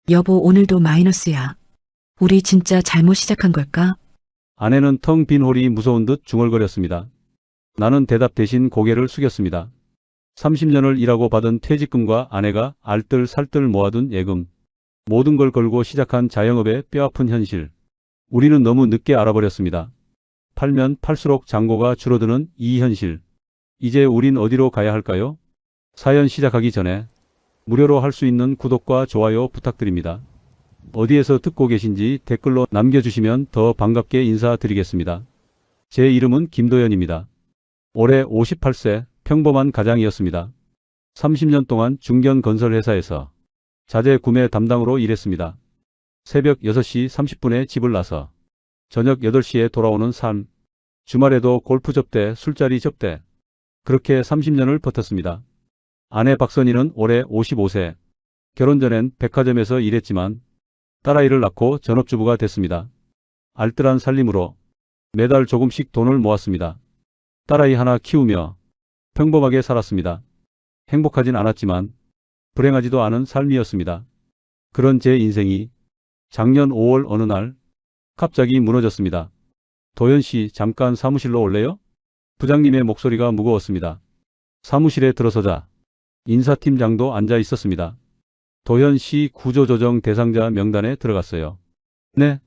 여보, 오늘도 마이너스야. 우리 진짜 잘못 시작한 걸까? 아내는 텅 빈 홀이 무서운 듯 중얼거렸습니다. 나는 대답 대신 고개를 숙였습니다. 30년을 일하고 받은 퇴직금과 아내가 알뜰살뜰 모아둔 예금, 모든 걸 걸고 시작한 자영업의 뼈아픈 현실. 우리는 너무 늦게 알아버렸습니다. 팔면 팔수록 잔고가 줄어드는 이 현실. 이제 우린 어디로 가야 할까요? 사연 시작하기 전에 무료로 할 수 있는 구독과 좋아요 부탁드립니다. 어디에서 듣고 계신지 댓글로 남겨주시면 더 반갑게 인사드리겠습니다. 제 이름은 김도연입니다. 올해 58세 평범한 가장이었습니다. 30년 동안 중견건설회사에서 자재 구매 담당으로 일했습니다. 새벽 6시 30분에 집을 나서 저녁 8시에 돌아오는 삶. 주말에도 골프 접대, 술자리 접대. 그렇게 30년을 버텼습니다. 아내 박선희는 올해 55세. 결혼 전엔 백화점에서 일했지만 딸아이를 낳고 전업주부가 됐습니다. 알뜰한 살림으로 매달 조금씩 돈을 모았습니다. 딸아이 하나 키우며 평범하게 살았습니다. 행복하진 않았지만 불행하지도 않은 삶이었습니다. 그런 제 인생이 작년 5월 어느 날 갑자기 무너졌습니다. 도연 씨, 잠깐 사무실로 올래요? 부장님의 목소리가 무거웠습니다. 사무실에 들어서자 인사팀장도 앉아 있었습니다. 도현 씨 구조조정 대상자 명단에 들어갔어요. 네.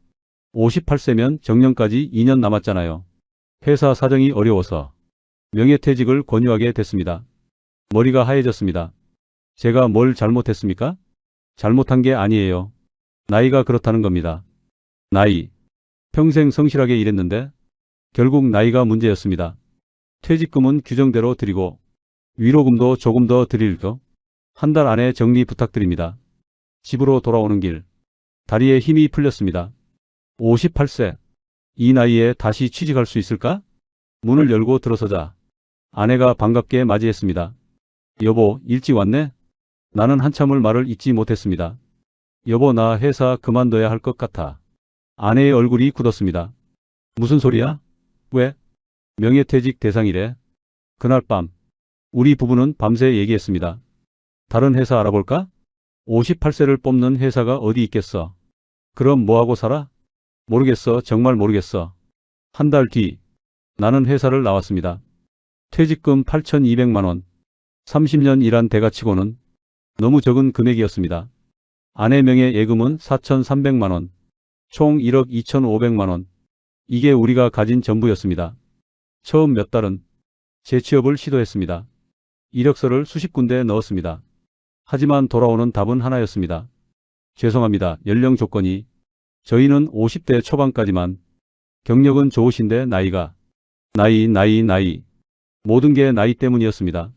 58세면 정년까지 2년 남았잖아요. 회사 사정이 어려워서 명예퇴직을 권유하게 됐습니다. 머리가 하얘졌습니다. 제가 뭘 잘못했습니까? 잘못한 게 아니에요. 나이가 그렇다는 겁니다. 나이. 평생 성실하게 일했는데 결국 나이가 문제였습니다. 퇴직금은 규정대로 드리고 위로금도 조금 더 드릴 거. 한 달 안에 정리 부탁드립니다. 집으로 돌아오는 길. 다리에 힘이 풀렸습니다. 58세. 이 나이에 다시 취직할 수 있을까? 문을 열고 들어서자 아내가 반갑게 맞이했습니다. 여보, 일찍 왔네? 나는 한참을 말을 잇지 못했습니다. 여보, 나 회사 그만둬야 할 것 같아. 아내의 얼굴이 굳었습니다. 무슨 소리야? 왜? 명예퇴직 대상이래. 그날 밤 우리 부부는 밤새 얘기했습니다. 다른 회사 알아볼까? 58세를 뽑는 회사가 어디 있겠어? 그럼 뭐하고 살아? 모르겠어. 정말 모르겠어. 한 달 뒤 나는 회사를 나왔습니다. 퇴직금 8,200만 원. 30년 일한 대가치고는 너무 적은 금액이었습니다. 아내 명의 예금은 4,300만 원. 총 1억 2,500만 원. 이게 우리가 가진 전부였습니다. 처음 몇 달은 재취업을 시도했습니다. 이력서를 수십 군데 넣었습니다. 하지만 돌아오는 답은 하나였습니다. 죄송합니다. 연령 조건이. 저희는 50대 초반까지만. 경력은 좋으신데 나이가. 나이. 모든 게 나이 때문이었습니다.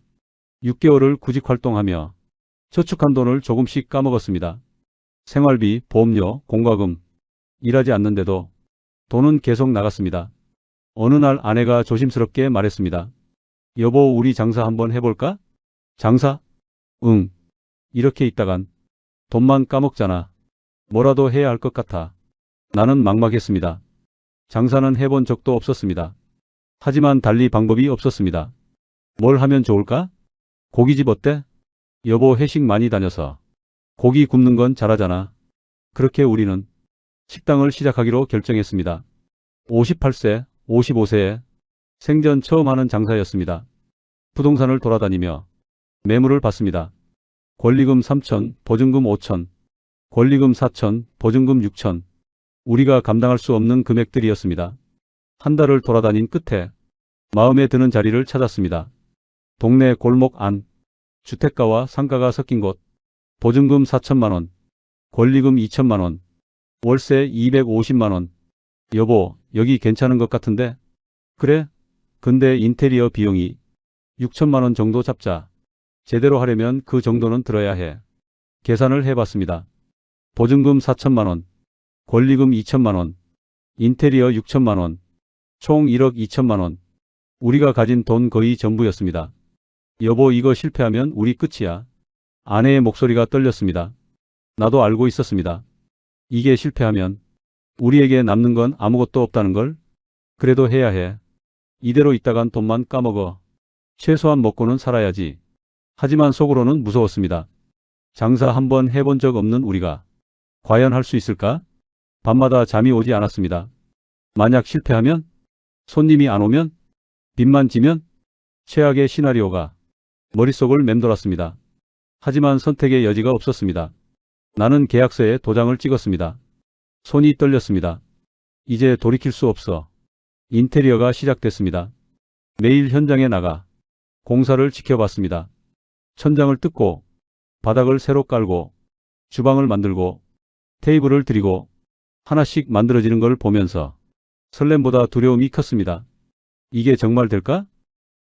6개월을 구직 활동하며 저축한 돈을 조금씩 까먹었습니다. 생활비, 보험료, 공과금. 일하지 않는데도 돈은 계속 나갔습니다. 어느 날 아내가 조심스럽게 말했습니다. 여보, 우리 장사 한번 해볼까? 장사? 응. 이렇게 있다간 돈만 까먹잖아. 뭐라도 해야 할 것 같아. 나는 막막했습니다. 장사는 해본 적도 없었습니다. 하지만 달리 방법이 없었습니다. 뭘 하면 좋을까? 고깃집 어때? 여보, 회식 많이 다녀서 고기 굽는 건 잘하잖아. 그렇게 우리는 식당을 시작하기로 결정했습니다. 58세, 55세에 생전 처음 하는 장사였습니다. 부동산을 돌아다니며 매물을 받습니다. 권리금 3천, 보증금 5천, 권리금 4천, 보증금 6천. 우리가 감당할 수 없는 금액들이었습니다. 한 달을 돌아다닌 끝에 마음에 드는 자리를 찾았습니다. 동네 골목 안, 주택가와 상가가 섞인 곳. 보증금 4천만 원, 권리금 2천만 원, 월세 250만 원. 여보, 여기 괜찮은 것 같은데? 그래? 근데 인테리어 비용이 6천만 원 정도 잡자. 제대로 하려면 그 정도는 들어야 해. 계산을 해봤습니다. 보증금 4천만 원, 권리금 2천만 원, 인테리어 6천만 원, 총 1억 2천만 원. 우리가 가진 돈 거의 전부였습니다. 여보, 이거 실패하면 우리 끝이야. 아내의 목소리가 떨렸습니다. 나도 알고 있었습니다. 이게 실패하면 우리에게 남는 건 아무것도 없다는 걸. 그래도 해야 해. 이대로 있다간 돈만 까먹어. 최소한 먹고는 살아야지. 하지만 속으로는 무서웠습니다. 장사 한번 해본 적 없는 우리가 과연 할 수 있을까? 밤마다 잠이 오지 않았습니다. 만약 실패하면? 손님이 안 오면? 빚만 지면? 최악의 시나리오가 머릿속을 맴돌았습니다. 하지만 선택의 여지가 없었습니다. 나는 계약서에 도장을 찍었습니다. 손이 떨렸습니다. 이제 돌이킬 수 없어. 인테리어가 시작됐습니다. 매일 현장에 나가 공사를 지켜봤습니다. 천장을 뜯고 바닥을 새로 깔고 주방을 만들고 테이블을 들이고 하나씩 만들어지는 걸 보면서 설렘보다 두려움이 컸습니다. 이게 정말 될까?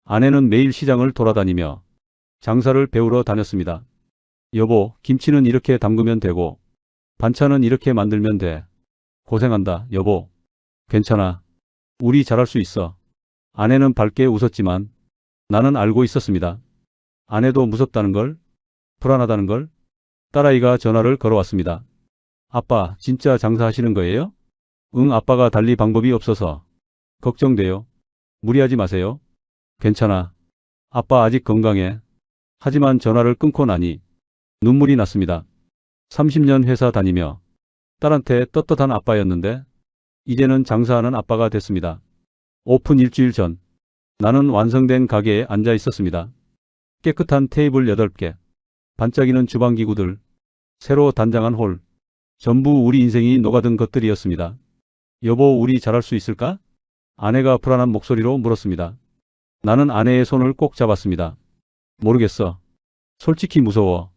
아내는 매일 시장을 돌아다니며 장사를 배우러 다녔습니다. 여보, 김치는 이렇게 담그면 되고 반찬은 이렇게 만들면 돼. 고생한다, 여보. 괜찮아. 우리 잘할 수 있어. 아내는 밝게 웃었지만 나는 알고 있었습니다. 아내도 무섭다는 걸, 불안하다는 걸. 딸아이가 전화를 걸어왔습니다. 아빠, 진짜 장사하시는 거예요? 응, 아빠가 달리 방법이 없어서. 걱정돼요. 무리하지 마세요. 괜찮아. 아빠 아직 건강해. 하지만 전화를 끊고 나니 눈물이 났습니다. 30년 회사 다니며 딸한테 떳떳한 아빠였는데 이제는 장사하는 아빠가 됐습니다. 오픈 일주일 전 나는 완성된 가게에 앉아 있었습니다. 깨끗한 테이블 8개, 반짝이는 주방기구들, 새로 단장한 홀, 전부 우리 인생이 녹아든 것들이었습니다. 여보, 우리 잘할 수 있을까? 아내가 불안한 목소리로 물었습니다. 나는 아내의 손을 꼭 잡았습니다. 모르겠어. 솔직히 무서워.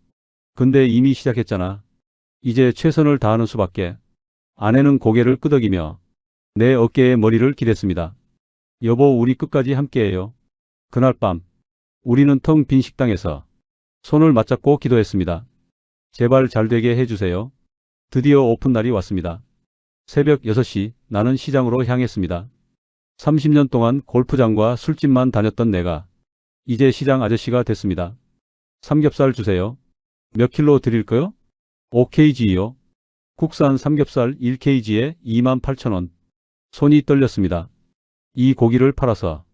근데 이미 시작했잖아. 이제 최선을 다하는 수밖에. 아내는 고개를 끄덕이며 내 어깨에 머리를 기댔습니다. 여보, 우리 끝까지 함께해요. 그날 밤 우리는 텅 빈 식당에서 손을 맞잡고 기도했습니다. 제발 잘 되게 해주세요. 드디어 오픈날이 왔습니다. 새벽 6시 나는 시장으로 향했습니다. 30년 동안 골프장과 술집만 다녔던 내가 이제 시장 아저씨가 됐습니다. 삼겹살 주세요. 몇 킬로 드릴까요? 5kg요. 국산 삼겹살 1kg에 28,000원. 손이 떨렸습니다. 이 고기를 팔아서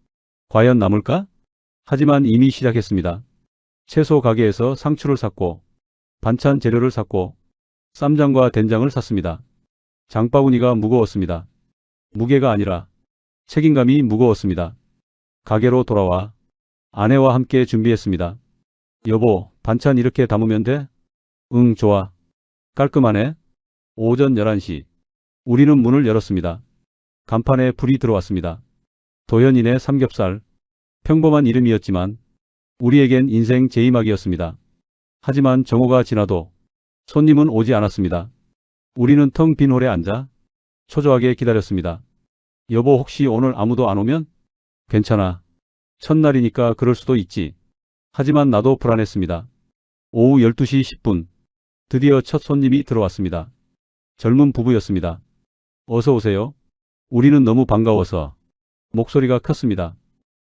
과연 남을까? 하지만 이미 시작했습니다. 채소 가게에서 상추를 샀고 반찬 재료를 샀고 쌈장과 된장을 샀습니다. 장바구니가 무거웠습니다. 무게가 아니라 책임감이 무거웠습니다. 가게로 돌아와 아내와 함께 준비했습니다. 여보, 반찬 이렇게 담으면 돼? 응, 좋아. 깔끔하네. 오전 11시. 우리는 문을 열었습니다. 간판에 불이 들어왔습니다. 도현이네 삼겹살. 평범한 이름이었지만 우리에겐 인생 제이막이었습니다. 하지만 정오가 지나도 손님은 오지 않았습니다. 우리는 텅 빈 홀에 앉아 초조하게 기다렸습니다. 여보, 혹시 오늘 아무도 안 오면? 괜찮아. 첫날이니까 그럴 수도 있지. 하지만 나도 불안했습니다. 오후 12시 10분. 드디어 첫 손님이 들어왔습니다. 젊은 부부였습니다. 어서 오세요. 우리는 너무 반가워서 목소리가 컸습니다.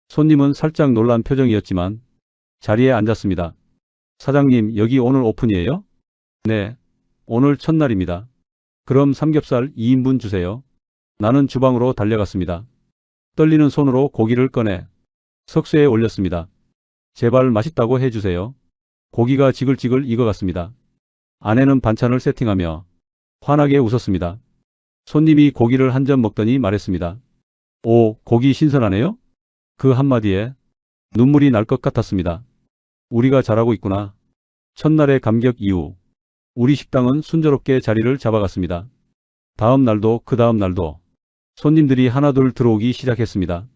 손님은 살짝 놀란 표정이었지만 자리에 앉았습니다. 사장님, 여기 오늘 오픈이에요? 네, 오늘 첫날입니다. 그럼 삼겹살 2인분 주세요. 나는 주방으로 달려갔습니다. 떨리는 손으로 고기를 꺼내 석쇠에 올렸습니다. 제발 맛있다고 해주세요. 고기가 지글지글 익어갔습니다. 아내는 반찬을 세팅하며 환하게 웃었습니다. 손님이 고기를 한 점 먹더니 말했습니다. 오, 고기 신선하네요? 그 한마디에 눈물이 날 것 같았습니다. 우리가 잘하고 있구나. 첫날의 감격 이후 우리 식당은 순조롭게 자리를 잡아갔습니다. 다음 날도 그 다음 날도 손님들이 하나둘 들어오기 시작했습니다.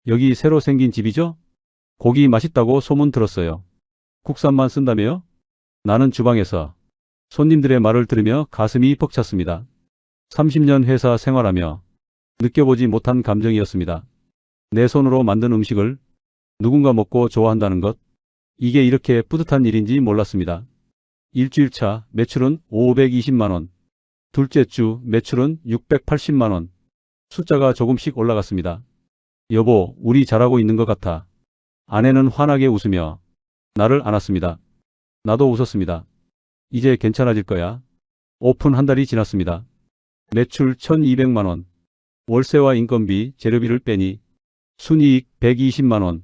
여기 새로 생긴 집이죠? 고기 맛있다고 소문 들었어요. 국산만 쓴다며요? 나는 주방에서 손님들의 말을 들으며 가슴이 벅찼습니다. 30년 회사 생활하며 느껴보지 못한 감정이었습니다. 내 손으로 만든 음식을 누군가 먹고 좋아한다는 것, 이게 이렇게 뿌듯한 일인지 몰랐습니다. 일주일차 매출은 520만원, 둘째 주 매출은 680만원, 숫자가 조금씩 올라갔습니다. 여보, 우리 잘하고 있는 것 같아. 아내는 환하게 웃으며 나를 안았습니다. 나도 웃었습니다. 이제 괜찮아질 거야. 오픈 한 달이 지났습니다. 매출 1200만원, 월세와 인건비, 재료비를 빼니 순이익 120만원.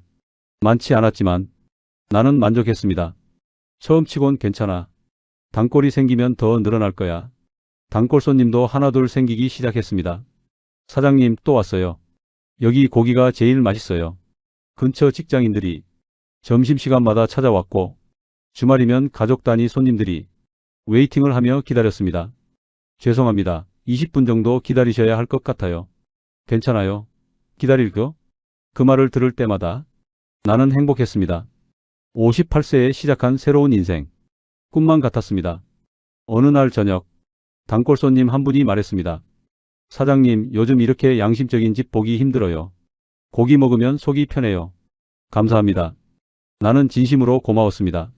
많지 않았지만 나는 만족했습니다. 처음 치곤 괜찮아. 단골이 생기면 더 늘어날 거야. 단골 손님도 하나둘 생기기 시작했습니다. 사장님 또 왔어요. 여기 고기가 제일 맛있어요. 근처 직장인들이 점심시간마다 찾아왔고 주말이면 가족 단위 손님들이 웨이팅을 하며 기다렸습니다. 죄송합니다. 20분 정도 기다리셔야 할 것 같아요. 괜찮아요. 기다릴게요. 그 말을 들을 때마다 나는 행복했습니다. 58세에 시작한 새로운 인생. 꿈만 같았습니다. 어느 날 저녁 단골 손님 한 분이 말했습니다. 사장님, 요즘 이렇게 양심적인 집 보기 힘들어요. 고기 먹으면 속이 편해요. 감사합니다. 나는 진심으로 고마웠습니다.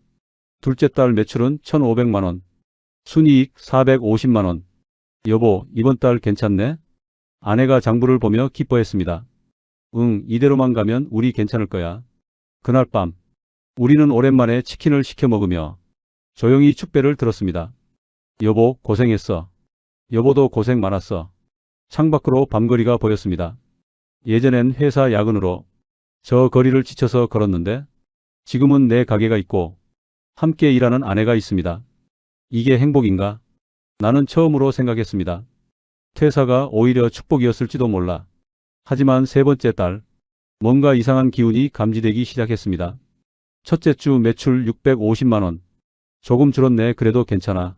둘째 딸 매출은 1,500만 원. 순이익 450만 원. 여보, 이번 달 괜찮네? 아내가 장부를 보며 기뻐했습니다. 응, 이대로만 가면 우리 괜찮을 거야. 그날 밤 우리는 오랜만에 치킨을 시켜 먹으며 조용히 축배를 들었습니다. 여보, 고생했어. 여보도 고생 많았어. 창밖으로 밤거리가 보였습니다. 예전엔 회사 야근으로 저 거리를 지쳐서 걸었는데 지금은 내 가게가 있고 함께 일하는 아내가 있습니다. 이게 행복인가? 나는 처음으로 생각했습니다. 퇴사가 오히려 축복이었을지도 몰라. 하지만 세 번째 달 뭔가 이상한 기운이 감지되기 시작했습니다. 첫째 주 매출 650만 원. 조금 줄었네. 그래도 괜찮아.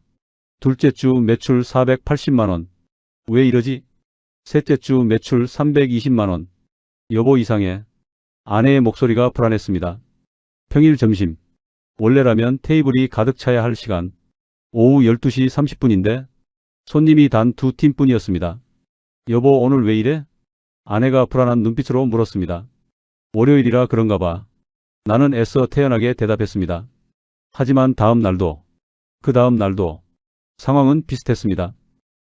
둘째 주 매출 480만 원. 왜 이러지? 셋째 주 매출 320만 원. 여보, 이상해. 아내의 목소리가 불안했습니다. 평일 점심. 원래라면 테이블이 가득 차야 할 시간. 오후 12시 30분인데 손님이 단 2팀뿐이었습니다. 여보, 오늘 왜 이래? 아내가 불안한 눈빛으로 물었습니다. 월요일이라 그런가 봐. 나는 애써 태연하게 대답했습니다. 하지만 다음 날도, 그 다음 날도 상황은 비슷했습니다.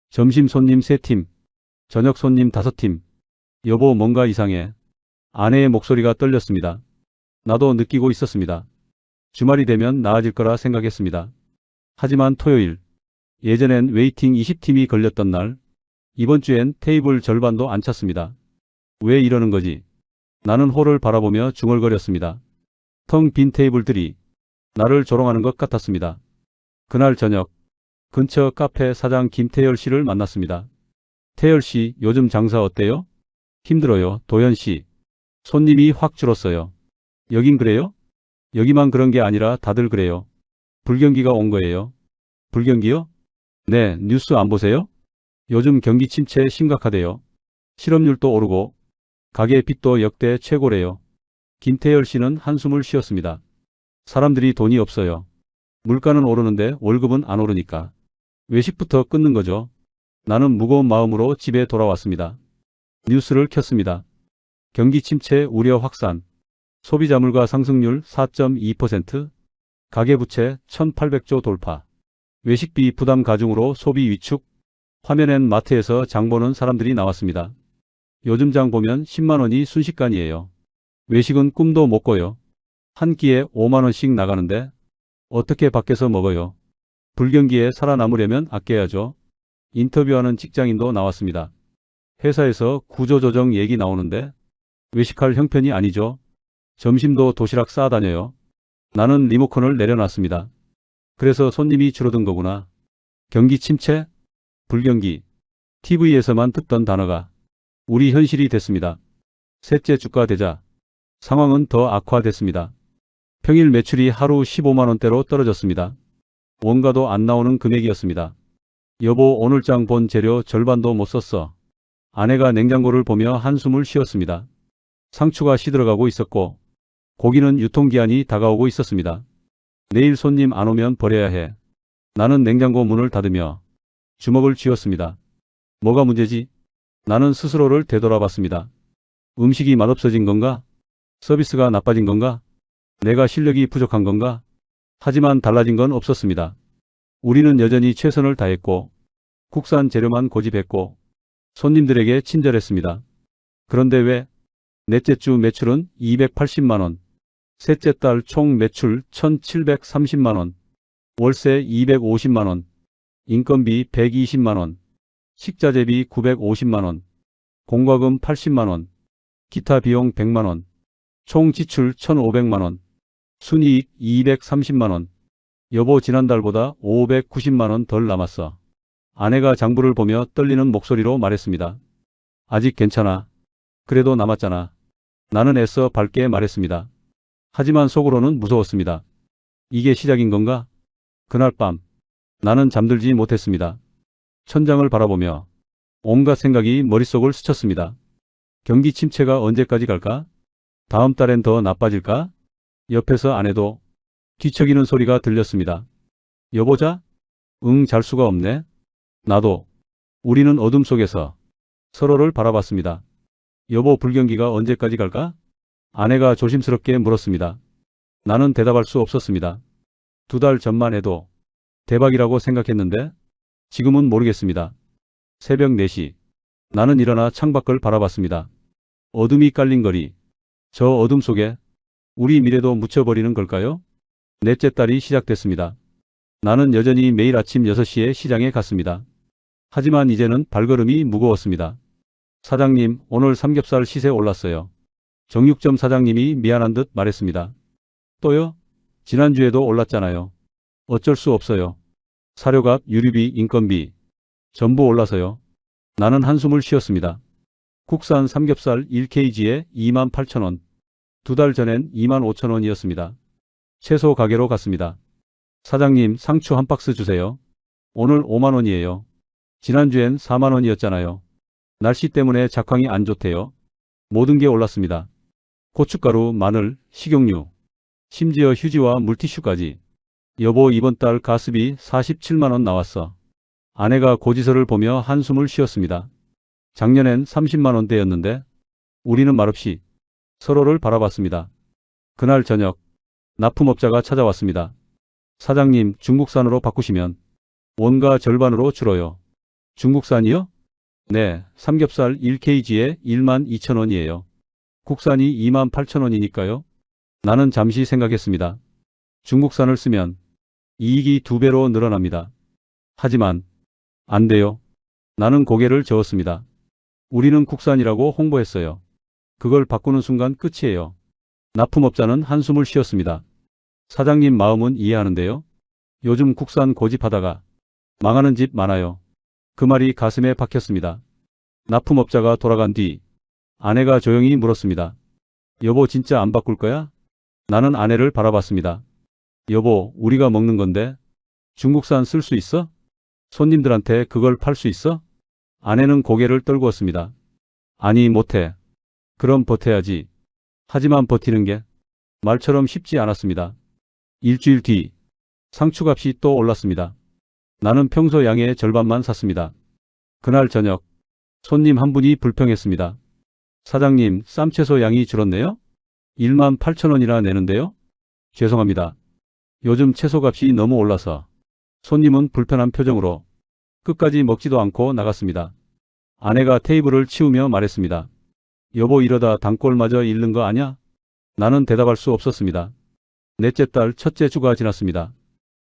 점심 손님 3팀, 저녁 손님 5팀. 여보, 뭔가 이상해. 아내의 목소리가 떨렸습니다. 나도 느끼고 있었습니다. 주말이 되면 나아질 거라 생각했습니다. 하지만 토요일, 예전엔 웨이팅 20팀이 걸렸던 날, 이번 주엔 테이블 절반도 안 찼습니다. 왜 이러는 거지? 나는 홀을 바라보며 중얼거렸습니다. 텅 빈 테이블들이 나를 조롱하는 것 같았습니다. 그날 저녁, 근처 카페 사장 김태열 씨를 만났습니다. 태열 씨, 요즘 장사 어때요? 힘들어요. 도현 씨, 손님이 확 줄었어요. 여긴 그래요? 여기만 그런 게 아니라 다들 그래요. 불경기가 온 거예요. 불경기요? 네, 뉴스 안 보세요? 요즘 경기 침체 심각하대요. 실업률도 오르고 가게 빚도 역대 최고래요. 김태열 씨는 한숨을 쉬었습니다. 사람들이 돈이 없어요. 물가는 오르는데 월급은 안 오르니까 외식부터 끊는 거죠. 나는 무거운 마음으로 집에 돌아왔습니다. 뉴스를 켰습니다. 경기 침체 우려 확산. 소비자 물가 상승률 4.2%. 가계부채 1,800조 돌파. 외식비 부담 가중으로 소비 위축. 화면엔 마트에서 장 보는 사람들이 나왔습니다. 요즘 장 보면 10만 원이 순식간이에요. 외식은 꿈도 못 꿔요. 한 끼에 5만 원씩 나가는데 어떻게 밖에서 먹어요? 불경기에 살아남으려면 아껴야죠. 인터뷰하는 직장인도 나왔습니다. 회사에서 구조조정 얘기 나오는데 외식할 형편이 아니죠. 점심도 도시락 싸다녀요. 나는 리모컨을 내려놨습니다. 그래서 손님이 줄어든 거구나. 경기 침체? 불경기. TV에서만 듣던 단어가 우리 현실이 됐습니다. 셋째 주가 되자 상황은 더 악화됐습니다. 평일 매출이 하루 15만 원대로 떨어졌습니다. 원가도 안 나오는 금액이었습니다. 여보, 오늘 장 본 재료 절반도 못 썼어. 아내가 냉장고를 보며 한숨을 쉬었습니다. 상추가 시들어가고 있었고 고기는 유통기한이 다가오고 있었습니다. 내일 손님 안 오면 버려야 해. 나는 냉장고 문을 닫으며 주먹을 쥐었습니다. 뭐가 문제지? 나는 스스로를 되돌아봤습니다. 음식이 맛없어진 건가? 서비스가 나빠진 건가? 내가 실력이 부족한 건가? 하지만 달라진 건 없었습니다. 우리는 여전히 최선을 다했고 국산 재료만 고집했고 손님들에게 친절했습니다. 그런데 왜? 넷째 주 매출은 280만 원, 셋째 달 총 매출 1,730만 원, 월세 250만 원, 인건비 120만 원, 식자재비 950만 원, 공과금 80만 원, 기타 비용 100만 원, 총 지출 1,500만 원, 순이익 230만 원. 여보, 지난달보다 590만 원 덜 남았어. 아내가 장부를 보며 떨리는 목소리로 말했습니다. 아직 괜찮아. 그래도 남았잖아. 나는 애써 밝게 말했습니다. 하지만 속으로는 무서웠습니다. 이게 시작인 건가? 그날 밤 나는 잠들지 못했습니다. 천장을 바라보며 온갖 생각이 머릿속을 스쳤습니다. 경기 침체가 언제까지 갈까? 다음 달엔 더 나빠질까? 옆에서 아내도 뒤척이는 소리가 들렸습니다. 여보자? 응, 잘 수가 없네. 나도. 우리는 어둠 속에서 서로를 바라봤습니다. 여보, 불경기가 언제까지 갈까? 아내가 조심스럽게 물었습니다. 나는 대답할 수 없었습니다. 2달 전만 해도 대박이라고 생각했는데 지금은 모르겠습니다. 새벽 4시. 나는 일어나 창밖을 바라봤습니다. 어둠이 깔린 거리. 저 어둠 속에 우리 미래도 묻혀버리는 걸까요? 넷째 달이 시작됐습니다. 나는 여전히 매일 아침 6시에 시장에 갔습니다. 하지만 이제는 발걸음이 무거웠습니다. 사장님, 오늘 삼겹살 시세 올랐어요. 정육점 사장님이 미안한 듯 말했습니다. 또요? 지난주에도 올랐잖아요. 어쩔 수 없어요. 사료값, 유류비, 인건비 전부 올라서요. 나는 한숨을 쉬었습니다. 국산 삼겹살 1kg에 28,000원. 2달 전엔 25,000원이었습니다. 채소 가게로 갔습니다. 사장님, 상추 한 박스 주세요. 오늘 5만원이에요. 지난주엔 4만원이었잖아요. 날씨 때문에 작황이 안 좋대요. 모든 게 올랐습니다. 고춧가루, 마늘, 식용유, 심지어 휴지와 물티슈까지. 여보, 이번 달 가스비 47만원 나왔어. 아내가 고지서를 보며 한숨을 쉬었습니다. 작년엔 30만원대였는데 우리는 말없이 서로를 바라봤습니다. 그날 저녁 납품업자가 찾아왔습니다. 사장님, 중국산으로 바꾸시면 원가 절반으로 줄어요. 중국산이요? 네, 삼겹살 1kg에 12,000원이에요. 국산이 28,000원이니까요. 나는 잠시 생각했습니다. 중국산을 쓰면 이익이 2배로 늘어납니다. 하지만 안 돼요. 나는 고개를 저었습니다. 우리는 국산이라고 홍보했어요. 그걸 바꾸는 순간 끝이에요. 납품업자는 한숨을 쉬었습니다. 사장님 마음은 이해하는데요. 요즘 국산 고집하다가 망하는 집 많아요. 그 말이 가슴에 박혔습니다. 납품업자가 돌아간 뒤 아내가 조용히 물었습니다. 여보, 진짜 안 바꿀 거야? 나는 아내를 바라봤습니다. 여보, 우리가 먹는 건데 중국산 쓸 수 있어? 손님들한테 그걸 팔 수 있어? 아내는 고개를 떨구었습니다. 아니, 못해. 그럼 버텨야지. 하지만 버티는 게 말처럼 쉽지 않았습니다. 일주일 뒤 상추값이 또 올랐습니다. 나는 평소 양의 절반만 샀습니다. 그날 저녁 손님 한 분이 불평했습니다. 사장님, 쌈채소 양이 줄었네요? 18,000원이나 내는데요? 죄송합니다. 요즘 채소값이 너무 올라서. 손님은 불편한 표정으로 끝까지 먹지도 않고 나갔습니다. 아내가 테이블을 치우며 말했습니다. 여보, 이러다 단골마저 잃는 거 아냐? 나는 대답할 수 없었습니다. 넷째 달 첫째 주가 지났습니다.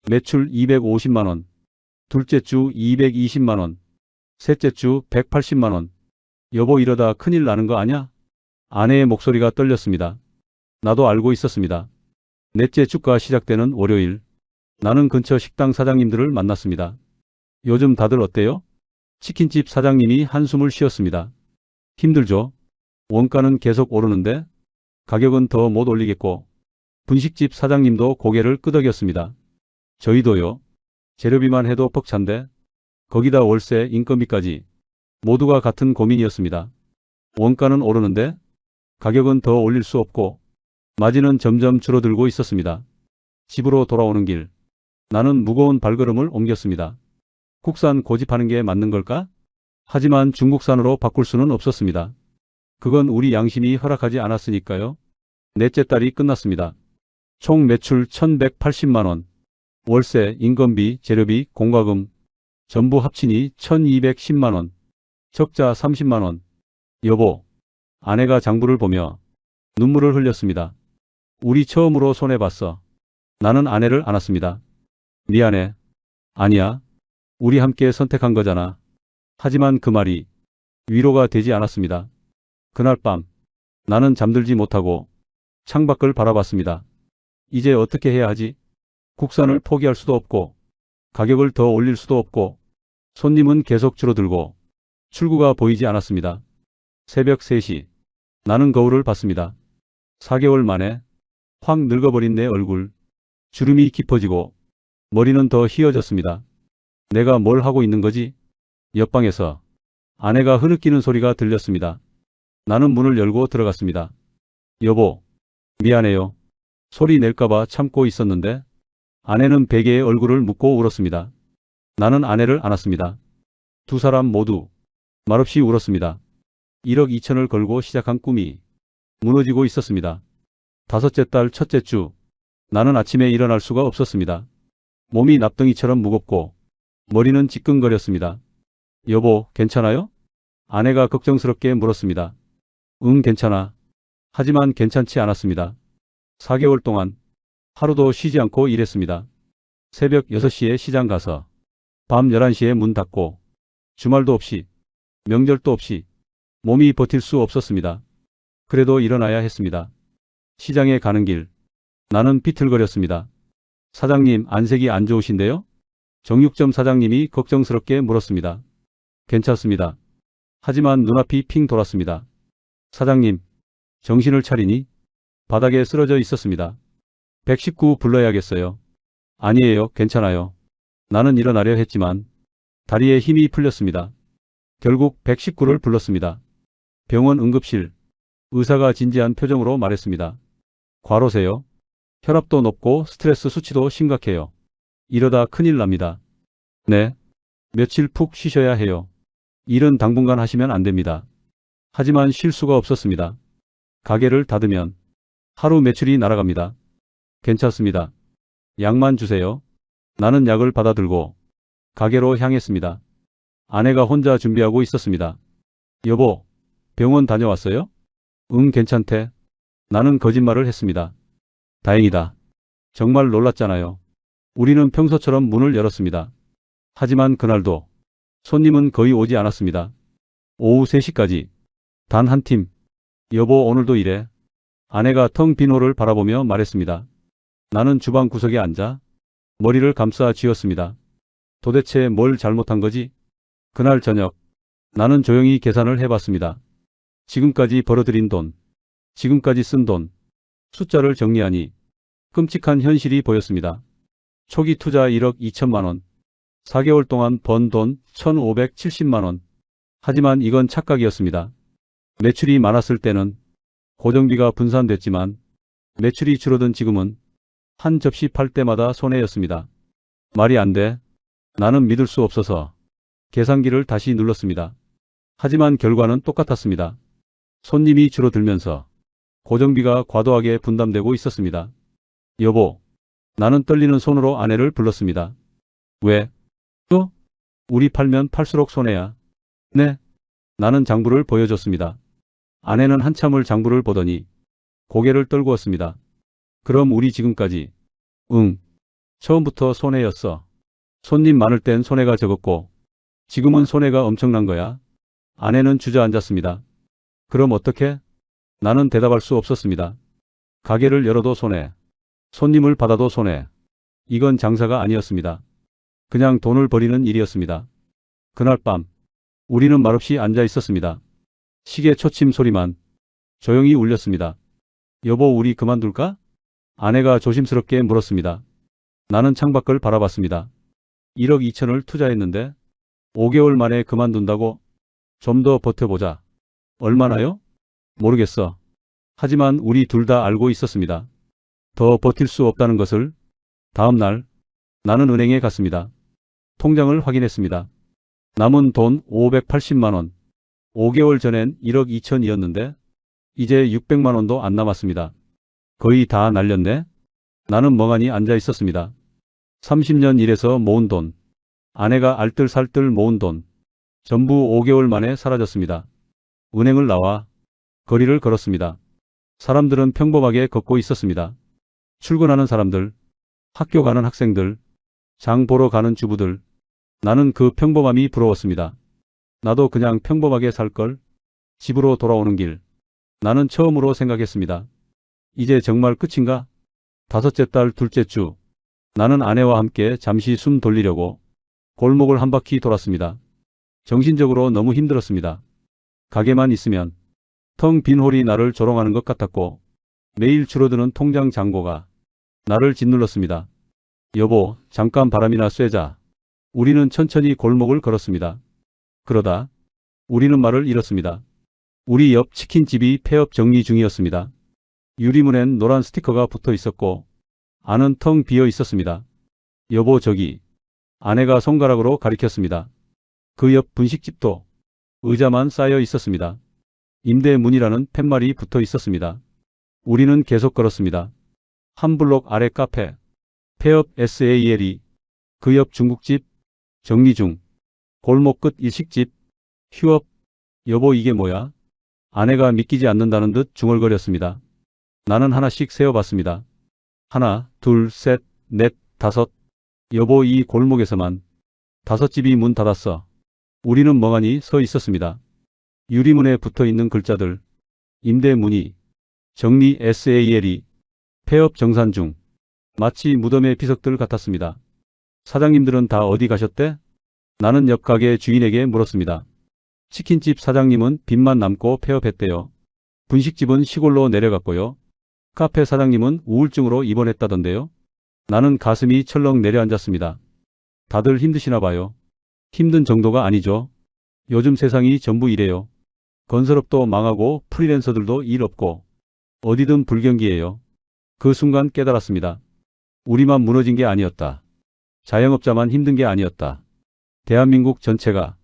매출 250만원, 둘째 주 220만원, 셋째 주 180만원. 여보, 이러다 큰일 나는 거 아냐? 아내의 목소리가 떨렸습니다. 나도 알고 있었습니다. 넷째 주가 시작되는 월요일, 나는 근처 식당 사장님들을 만났습니다. 요즘 다들 어때요? 치킨집 사장님이 한숨을 쉬었습니다. 힘들죠? 원가는 계속 오르는데 가격은 더 못 올리겠고. 분식집 사장님도 고개를 끄덕였습니다. 저희도요. 재료비만 해도 벅찬데 거기다 월세, 인건비까지 모두가 같은 고민이었습니다. 원가는 오르는데 가격은 더 올릴 수 없고 마진은 점점 줄어들고 있었습니다. 집으로 돌아오는 길, 나는 무거운 발걸음을 옮겼습니다. 국산 고집하는 게 맞는 걸까? 하지만 중국산으로 바꿀 수는 없었습니다. 그건 우리 양심이 허락하지 않았으니까요. 넷째 달이 끝났습니다. 총 매출 1,180만원, 월세, 인건비, 재료비, 공과금 전부 합치니 1,210만원, 적자 30만원. 여보, 아내가 장부를 보며 눈물을 흘렸습니다. 우리 처음으로 손해봤어. 나는 아내를 안았습니다. 미안해. 아니야. 우리 함께 선택한 거잖아. 하지만 그 말이 위로가 되지 않았습니다. 그날 밤 나는 잠들지 못하고 창밖을 바라봤습니다. 이제 어떻게 해야 하지? 국산을 포기할 수도 없고 가격을 더 올릴 수도 없고 손님은 계속 줄어들고 출구가 보이지 않았습니다. 새벽 3시. 나는 거울을 봤습니다. 4개월 만에 확 늙어버린 내 얼굴. 주름이 깊어지고 머리는 더 휘어졌습니다. 내가 뭘 하고 있는 거지? 옆방에서 아내가 흐느끼는 소리가 들렸습니다. 나는 문을 열고 들어갔습니다. 여보, 미안해요. 소리 낼까봐 참고 있었는데 아내는 베개에 얼굴을 묻고 울었습니다. 나는 아내를 안았습니다. 두 사람 모두 말없이 울었습니다. 1억 2천을 걸고 시작한 꿈이 무너지고 있었습니다. 다섯째 딸 첫째 주. 나는 아침에 일어날 수가 없었습니다. 몸이 납덩이처럼 무겁고 머리는 지끈거렸습니다. 여보, 괜찮아요? 아내가 걱정스럽게 물었습니다. 응, 괜찮아. 하지만 괜찮지 않았습니다. 4개월 동안 하루도 쉬지 않고 일했습니다. 새벽 6시에 시장 가서 밤 11시에 문 닫고 주말도 없이 명절도 없이 몸이 버틸 수 없었습니다. 그래도 일어나야 했습니다. 시장에 가는 길 나는 비틀거렸습니다. 사장님, 안색이 안 좋으신데요? 정육점 사장님이 걱정스럽게 물었습니다. 괜찮습니다. 하지만 눈앞이 핑 돌았습니다. 사장님, 정신을 차리니? 바닥에 쓰러져 있었습니다. 119 불러야겠어요. 아니에요, 괜찮아요. 나는 일어나려 했지만 다리에 힘이 풀렸습니다. 결국 119를 불렀습니다. 병원 응급실. 의사가 진지한 표정으로 말했습니다. 과로세요. 혈압도 높고 스트레스 수치도 심각해요. 이러다 큰일 납니다. 네. 며칠 푹 쉬셔야 해요. 일은 당분간 하시면 안 됩니다. 하지만 쉴 수가 없었습니다. 가게를 닫으면 하루 매출이 날아갑니다. 괜찮습니다. 약만 주세요. 나는 약을 받아들고 가게로 향했습니다. 아내가 혼자 준비하고 있었습니다. 여보, 병원 다녀왔어요? 응, 괜찮대. 나는 거짓말을 했습니다. 다행이다. 정말 놀랐잖아요. 우리는 평소처럼 문을 열었습니다. 하지만 그날도 손님은 거의 오지 않았습니다. 오후 3시까지 단 한 팀. 여보, 오늘도 일해. 아내가 텅 빈 홀을 바라보며 말했습니다. 나는 주방 구석에 앉아 머리를 감싸 쥐었습니다. 도대체 뭘 잘못한 거지? 그날 저녁 나는 조용히 계산을 해봤습니다. 지금까지 벌어들인 돈, 지금까지 쓴 돈, 숫자를 정리하니 끔찍한 현실이 보였습니다. 초기 투자 1억 2천만 원, 4개월 동안 번 돈 1,570만 원. 하지만 이건 착각이었습니다. 매출이 많았을 때는 고정비가 분산됐지만 매출이 줄어든 지금은 한 접시 팔 때마다 손해였습니다. 말이 안 돼. 나는 믿을 수 없어서 계산기를 다시 눌렀습니다. 하지만 결과는 똑같았습니다. 손님이 줄어들면서 고정비가 과도하게 분담되고 있었습니다. 여보, 나는 떨리는 손으로 아내를 불렀습니다. 왜? 또? 우리 팔면 팔수록 손해야. 네. 나는 장부를 보여줬습니다. 아내는 한참을 장부를 보더니 고개를 떨구었습니다. 그럼 우리 지금까지? 응. 처음부터 손해였어. 손님 많을 땐 손해가 적었고 지금은 손해가 엄청난 거야. 아내는 주저앉았습니다. 그럼 어떻게? 나는 대답할 수 없었습니다. 가게를 열어도 손해. 손님을 받아도 손해. 이건 장사가 아니었습니다. 그냥 돈을 버리는 일이었습니다. 그날 밤 우리는 말없이 앉아 있었습니다. 시계 초침 소리만 조용히 울렸습니다. 여보, 우리 그만둘까? 아내가 조심스럽게 물었습니다. 나는 창밖을 바라봤습니다. 1억 2천을 투자했는데 5개월 만에 그만둔다고? 좀 더 버텨보자. 얼마나요? 모르겠어. 하지만 우리 둘 다 알고 있었습니다. 더 버틸 수 없다는 것을. 다음 날 나는 은행에 갔습니다. 통장을 확인했습니다. 남은 돈 580만 원. 5개월 전엔 1억 2천이었는데 이제 600만 원도 안 남았습니다. 거의 다 날렸네. 나는 멍하니 앉아 있었습니다. 30년 일해서 모은 돈, 아내가 알뜰살뜰 모은 돈, 전부 5개월 만에 사라졌습니다. 은행을 나와 거리를 걸었습니다. 사람들은 평범하게 걷고 있었습니다. 출근하는 사람들, 학교 가는 학생들, 장 보러 가는 주부들. 나는 그 평범함이 부러웠습니다. 나도 그냥 평범하게 살걸. 집으로 돌아오는 길. 나는 처음으로 생각했습니다. 이제 정말 끝인가? 다섯째 딸 둘째 주. 나는 아내와 함께 잠시 숨 돌리려고 골목을 한 바퀴 돌았습니다. 정신적으로 너무 힘들었습니다. 가게만 있으면 텅 빈 홀이 나를 조롱하는 것 같았고 매일 줄어드는 통장 잔고가 나를 짓눌렀습니다. 여보, 잠깐 바람이나 쐬자. 우리는 천천히 골목을 걸었습니다. 그러다 우리는 말을 잃었습니다. 우리 옆 치킨집이 폐업 정리 중이었습니다. 유리문엔 노란 스티커가 붙어 있었고 안은 텅 비어 있었습니다. 여보, 저기. 아내가 손가락으로 가리켰습니다. 그 옆 분식집도 의자만 쌓여 있었습니다. 임대문이라는 팻말이 붙어 있었습니다. 우리는 계속 걸었습니다. 한 블록 아래 카페, 폐업 SALE, 그 옆 중국집, 정리 중, 골목 끝 일식집, 휴업. 여보, 이게 뭐야? 아내가 믿기지 않는다는 듯 중얼거렸습니다. 나는 하나씩 세어봤습니다. 하나, 둘, 셋, 넷, 다섯. 여보, 이 골목에서만 5집이 문 닫았어. 우리는 멍하니 서 있었습니다. 유리문에 붙어 있는 글자들, 임대 문의, 정리 SALE, 폐업 정산 중. 마치 무덤의 비석들 같았습니다. 사장님들은 다 어디 가셨대? 나는 옆 가게 주인에게 물었습니다. 치킨집 사장님은 빚만 남고 폐업했대요. 분식집은 시골로 내려갔고요. 카페 사장님은 우울증으로 입원했다던데요. 나는 가슴이 철렁 내려앉았습니다. 다들 힘드시나 봐요. 힘든 정도가 아니죠. 요즘 세상이 전부 이래요. 건설업도 망하고 프리랜서들도 일 없고 어디든 불경기예요. 그 순간 깨달았습니다. 우리만 무너진 게 아니었다. 자영업자만 힘든 게 아니었다. 대한민국 전체가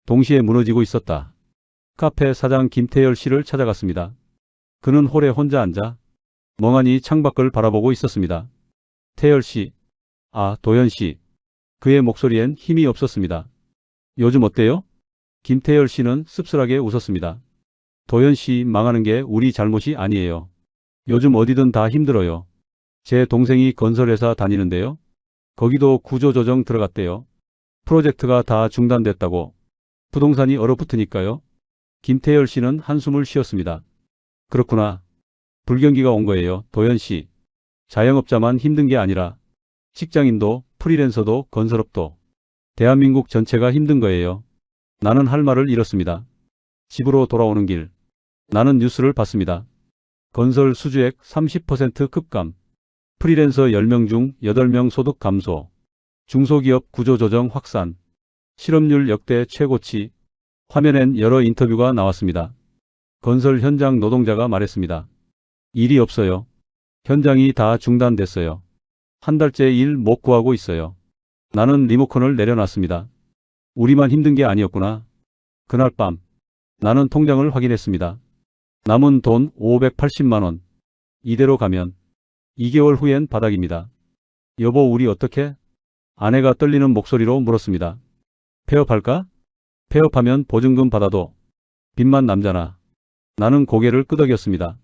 동시에 무너지고 있었다. 카페 사장 김태열 씨를 찾아갔습니다. 그는 홀에 혼자 앉아 멍하니 창밖을 바라보고 있었습니다. 태열 씨, 도연 씨. 그의 목소리엔 힘이 없었습니다. 요즘 어때요? 김태열 씨는 씁쓸하게 웃었습니다. 도연 씨, 망하는 게 우리 잘못이 아니에요. 요즘 어디든 다 힘들어요. 제 동생이 건설회사 다니는데요. 거기도 구조조정 들어갔대요. 프로젝트가 다 중단됐다고. 부동산이 얼어붙으니까요. 김태열 씨는 한숨을 쉬었습니다. 그렇구나. 불경기가 온 거예요, 도연 씨. 자영업자만 힘든 게 아니라 직장인도 프리랜서도 건설업도 대한민국 전체가 힘든 거예요. 나는 할 말을 잃었습니다. 집으로 돌아오는 길. 나는 뉴스를 봤습니다. 건설 수주액 30% 급감. 프리랜서 10명 중 8명 소득 감소. 중소기업 구조조정 확산. 실업률 역대 최고치. 화면엔 여러 인터뷰가 나왔습니다. 건설 현장 노동자가 말했습니다. 일이 없어요. 현장이 다 중단됐어요. 한 달째 일 못 구하고 있어요. 나는 리모컨을 내려놨습니다. 우리만 힘든 게 아니었구나. 그날 밤 나는 통장을 확인했습니다. 남은 돈 580만 원. 이대로 가면 2개월 후엔 바닥입니다. 여보, 우리 어떡해? 아내가 떨리는 목소리로 물었습니다. 폐업할까? 폐업하면 보증금 받아도 빚만 남잖아. 나는 고개를 끄덕였습니다.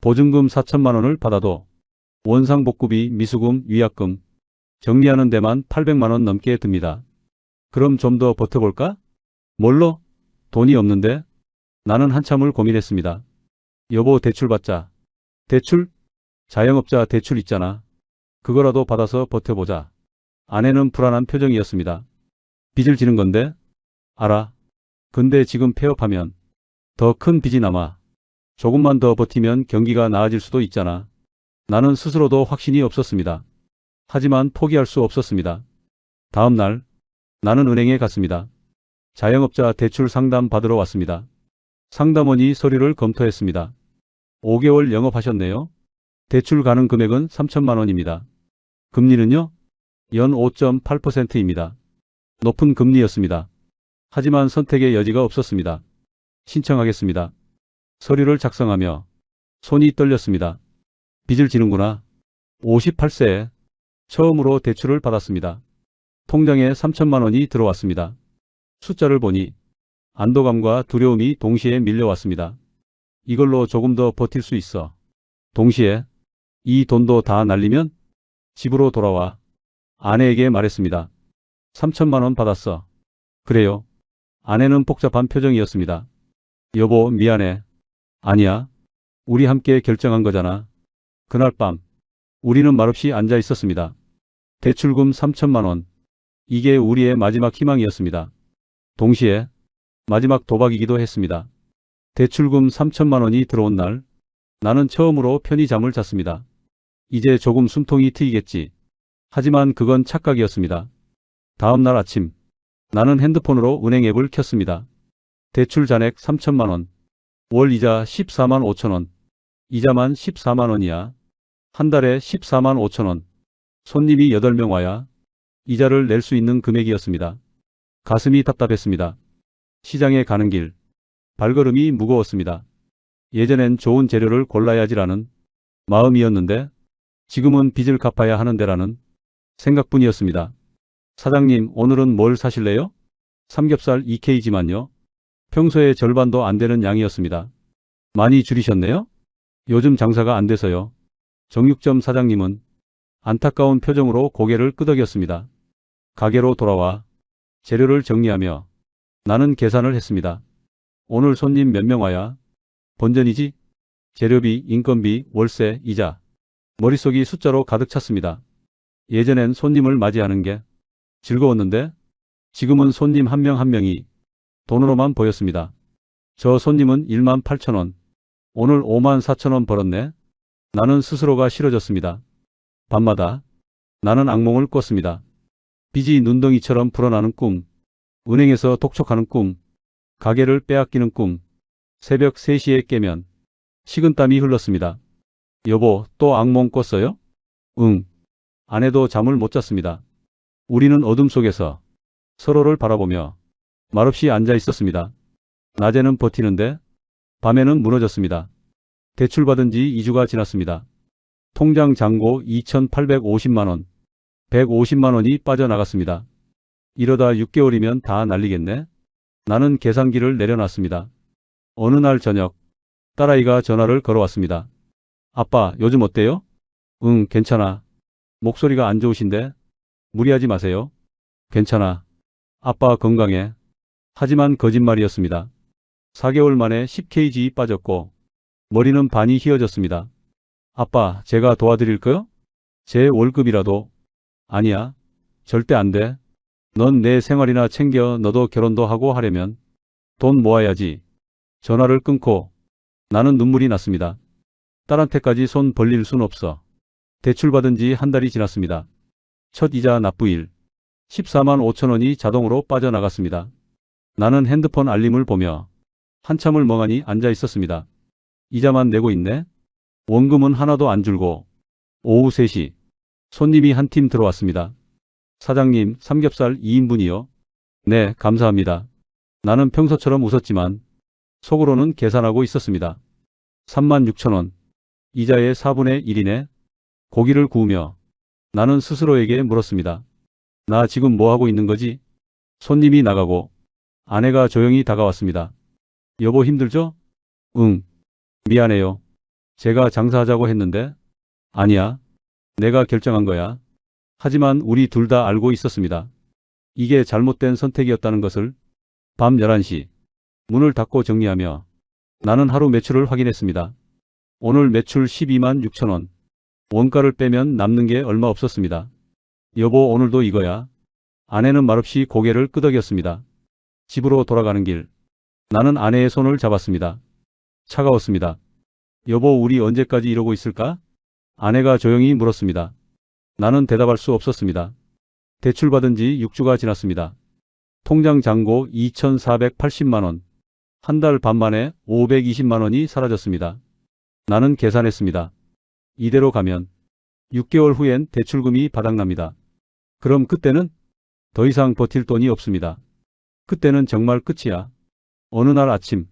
보증금 4천만 원을 받아도 원상복구비, 미수금, 위약금, 정리하는 데만 800만 원 넘게 듭니다. 그럼 좀 더 버텨볼까? 뭘로? 돈이 없는데? 나는 한참을 고민했습니다. 여보, 대출 받자. 대출? 자영업자 대출 있잖아. 그거라도 받아서 버텨보자. 아내는 불안한 표정이었습니다. 빚을 지는 건데? 알아. 근데 지금 폐업하면 더 큰 빚이 남아. 조금만 더 버티면 경기가 나아질 수도 있잖아. 나는 스스로도 확신이 없었습니다. 하지만 포기할 수 없었습니다. 다음 날 나는 은행에 갔습니다. 자영업자 대출 상담 받으러 왔습니다. 상담원이 서류를 검토했습니다. 5개월 영업하셨네요. 대출 가능 금액은 3천만 원입니다. 금리는요? 연 5.8%입니다. 높은 금리였습니다. 하지만 선택의 여지가 없었습니다. 신청하겠습니다. 서류를 작성하며 손이 떨렸습니다. 빚을 지는구나. 58세에 처음으로 대출을 받았습니다. 통장에 3천만 원이 들어왔습니다. 숫자를 보니 안도감과 두려움이 동시에 밀려왔습니다. 이걸로 조금 더 버틸 수 있어. 동시에 이 돈도 다 날리면 집으로 돌아와. 아내에게 말했습니다. 3천만 원 받았어. 그래요. 아내는 복잡한 표정이었습니다. 여보, 미안해. 아니야. 우리 함께 결정한 거잖아. 그날 밤 우리는 말없이 앉아 있었습니다. 대출금 3천만 원. 이게 우리의 마지막 희망이었습니다. 동시에 마지막 도박이기도 했습니다. 대출금 3천만 원이 들어온 날 나는 처음으로 편히 잠을 잤습니다. 이제 조금 숨통이 트이겠지. 하지만 그건 착각이었습니다. 다음 날 아침 나는 핸드폰으로 은행 앱을 켰습니다. 대출 잔액 3천만 원. 월 이자 14만 5천 원. 이자만 14만 원이야. 한 달에 14만 5천 원. 손님이 8명 와야 이자를 낼 수 있는 금액이었습니다. 가슴이 답답했습니다. 시장에 가는 길. 발걸음이 무거웠습니다. 예전엔 좋은 재료를 골라야지라는 마음이었는데 지금은 빚을 갚아야 하는데라는 생각뿐이었습니다. 사장님, 오늘은 뭘 사실래요? 삼겹살 2kg만요. 평소에 절반도 안 되는 양이었습니다. 많이 줄이셨네요? 요즘 장사가 안 돼서요. 정육점 사장님은 안타까운 표정으로 고개를 끄덕였습니다. 가게로 돌아와 재료를 정리하며 나는 계산을 했습니다. 오늘 손님 몇 명 와야 본전이지? 재료비, 인건비, 월세, 이자. 머릿속이 숫자로 가득 찼습니다. 예전엔 손님을 맞이하는 게 즐거웠는데 지금은 손님 한 명 한 명이 돈으로만 보였습니다. 저 손님은 1만 8천 원. 오늘 5만 4천 원 벌었네. 나는 스스로가 싫어졌습니다. 밤마다 나는 악몽을 꿨습니다. 빚이 눈덩이처럼 불어나는 꿈, 은행에서 독촉하는 꿈, 가게를 빼앗기는 꿈, 새벽 3시에 깨면 식은땀이 흘렀습니다. 여보, 또 악몽 꿨어요? 응. 아내도 잠을 못 잤습니다. 우리는 어둠 속에서 서로를 바라보며 말없이 앉아 있었습니다. 낮에는 버티는데 밤에는 무너졌습니다. 대출받은 지 2주가 지났습니다. 통장 잔고 2,850만 원, 150만 원이 빠져나갔습니다. 이러다 6개월이면 다 날리겠네. 나는 계산기를 내려놨습니다. 어느 날 저녁 딸아이가 전화를 걸어왔습니다. 아빠, 요즘 어때요? 응, 괜찮아. 목소리가 안 좋으신데? 무리하지 마세요. 괜찮아. 아빠 건강해. 하지만 거짓말이었습니다. 4개월 만에 10kg 빠졌고 머리는 반이 휘어졌습니다. 아빠, 제가 도와드릴까요? 제 월급이라도. 아니야. 절대 안 돼. 넌 내 생활이나 챙겨. 너도 결혼도 하고 하려면 돈 모아야지. 전화를 끊고 나는 눈물이 났습니다. 딸한테까지 손 벌릴 순 없어. 대출받은 지 한 달이 지났습니다. 첫 이자 납부일 14만 5천 원이 자동으로 빠져나갔습니다. 나는 핸드폰 알림을 보며 한참을 멍하니 앉아 있었습니다. 이자만 내고 있네. 원금은 하나도 안 줄고. 오후 3시 손님이 한 팀 들어왔습니다. 사장님, 삼겹살 2인분이요? 네, 감사합니다. 나는 평소처럼 웃었지만 속으로는 계산하고 있었습니다. 3만 6천 원. 이자의 4분의 1이네. 고기를 구우며 나는 스스로에게 물었습니다. 나 지금 뭐 하고 있는 거지? 손님이 나가고 아내가 조용히 다가왔습니다. 여보, 힘들죠? 응. 미안해요. 제가 장사하자고 했는데. 아니야. 내가 결정한 거야. 하지만 우리 둘 다 알고 있었습니다. 이게 잘못된 선택이었다는 것을. 밤 11시 문을 닫고 정리하며 나는 하루 매출을 확인했습니다. 오늘 매출 12만 6천 원. 원가를 빼면 남는 게 얼마 없었습니다. 여보, 오늘도 이거야. 아내는 말없이 고개를 끄덕였습니다. 집으로 돌아가는 길 나는 아내의 손을 잡았습니다. 차가웠습니다. 여보, 우리 언제까지 이러고 있을까? 아내가 조용히 물었습니다. 나는 대답할 수 없었습니다. 대출받은 지 6주가 지났습니다. 통장 잔고 2,480만 원. 한 달 반 만에 520만 원이 사라졌습니다. 나는 계산했습니다. 이대로 가면 6개월 후엔 대출금이 바닥납니다. 그럼 그때는 더 이상 버틸 돈이 없습니다. 그때는 정말 끝이야. 어느 날 아침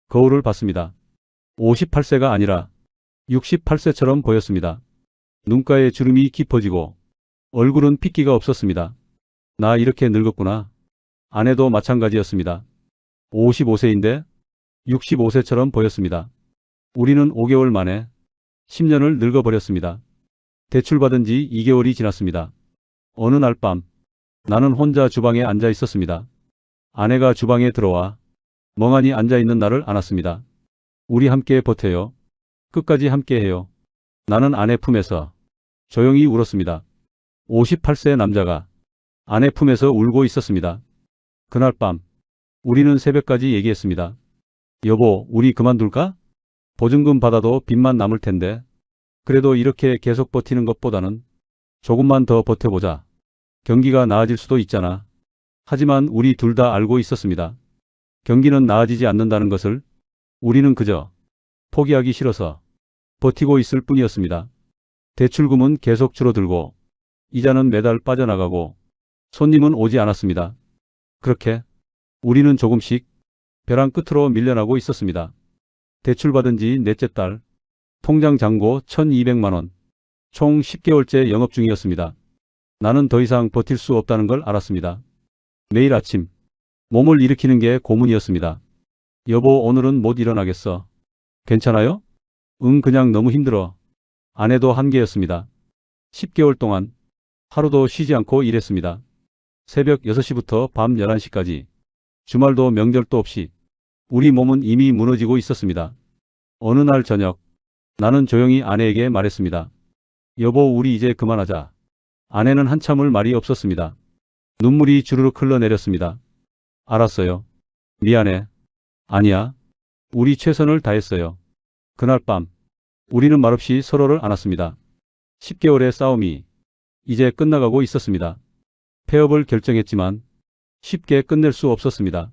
거울을 봤습니다. 58세가 아니라 68세처럼 보였습니다. 눈가에 주름이 깊어지고 얼굴은 핏기가 없었습니다. 나 이렇게 늙었구나. 아내도 마찬가지였습니다. 55세인데 65세처럼 보였습니다. 우리는 5개월 만에 10년을 늙어버렸습니다. 대출받은 지 2개월이 지났습니다. 어느 날 밤 나는 혼자 주방에 앉아 있었습니다. 아내가 주방에 들어와 멍하니 앉아 있는 나를 안았습니다. 우리 함께 버텨요. 끝까지 함께해요. 나는 아내 품에서 조용히 울었습니다. 58세 남자가 아내 품에서 울고 있었습니다. 그날 밤 우리는 새벽까지 얘기했습니다. 여보, 우리 그만둘까? 보증금 받아도 빚만 남을 텐데. 그래도 이렇게 계속 버티는 것보다는 조금만 더 버텨보자. 경기가 나아질 수도 있잖아. 하지만 우리 둘 다 알고 있었습니다. 경기는 나아지지 않는다는 것을. 우리는 그저 포기하기 싫어서 버티고 있을 뿐이었습니다. 대출금은 계속 줄어들고 이자는 매달 빠져나가고 손님은 오지 않았습니다. 그렇게 우리는 조금씩 벼랑 끝으로 밀려나고 있었습니다. 대출받은 지 넷째 달, 통장 잔고 1200만 원, 총 10개월째 영업 중이었습니다. 나는 더 이상 버틸 수 없다는 걸 알았습니다. 매일 아침 몸을 일으키는 게 고문이었습니다. 여보, 오늘은 못 일어나겠어. 괜찮아요? 응, 그냥 너무 힘들어. 아내도 한계였습니다. 10개월 동안 하루도 쉬지 않고 일했습니다. 새벽 6시부터 밤 11시까지, 주말도 명절도 없이 우리 몸은 이미 무너지고 있었습니다. 어느 날 저녁, 나는 조용히 아내에게 말했습니다. 여보, 우리 이제 그만하자. 아내는 한참을 말이 없었습니다. 눈물이 주르륵 흘러내렸습니다. 알았어요. 미안해. 아니야. 우리 최선을 다했어요. 그날 밤 우리는 말없이 서로를 안았습니다. 10개월의 싸움이 이제 끝나가고 있었습니다. 폐업을 결정했지만 쉽게 끝낼 수 없었습니다.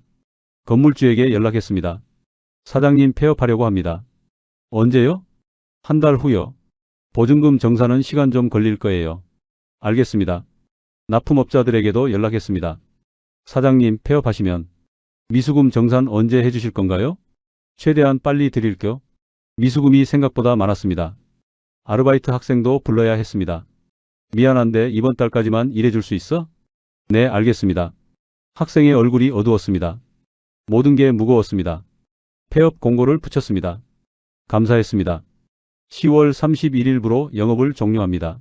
건물주에게 연락했습니다. 사장님, 폐업하려고 합니다. 언제요? 한 달 후요. 보증금 정산은 시간 좀 걸릴 거예요. 알겠습니다. 납품업자들에게도 연락했습니다. 사장님, 폐업하시면 미수금 정산 언제 해주실 건가요? 최대한 빨리 드릴게요. 미수금이 생각보다 많았습니다. 아르바이트 학생도 불러야 했습니다. 미안한데 이번 달까지만 일해줄 수 있어? 네, 알겠습니다. 학생의 얼굴이 어두웠습니다. 모든 게 무거웠습니다. 폐업 공고를 붙였습니다. 감사했습니다. 10월 31일부로 영업을 종료합니다.